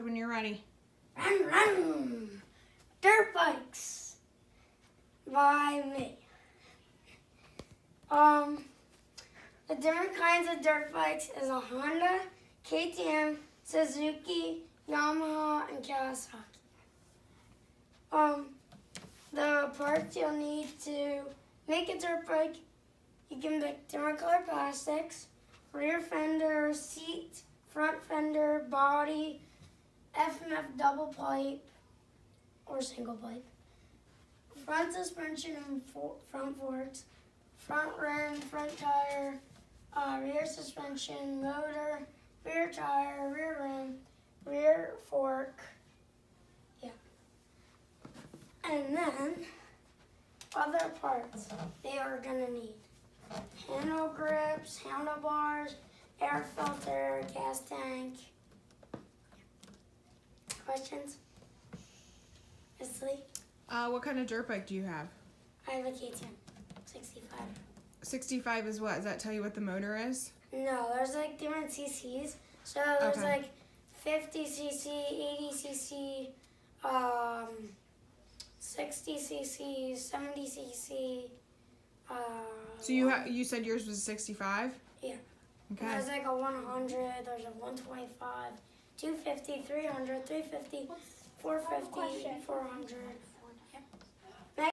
ahead when you're ready. Run, run! Dirt bikes by me. The different kinds of dirt bikes is a Honda, KTM, Suzuki, Yamaha, and Kawasaki. The parts you'll need to make a dirt bike, you can pick different colored plastics, rear fender, seat, front fender, body, F&F double pipe or single pipe, front suspension and front forks, front rim, front tire, rear suspension, motor, rear tire, rear rim, rear fork, yeah. And then, other parts they are gonna need. Handle grips, handlebars, air filter, gas tank. Questions? Asleep? What kind of dirt bike do you have? I have a KTM 65. 65 is what? Does that tell you what the motor is? No, there's like different CCs. So there's like 50 cc, 80 cc, 60 cc, 70 cc. So you said yours was 65? Yeah. Okay. There's like a 100, there's a 125, 250, 300, 350, 450, 400.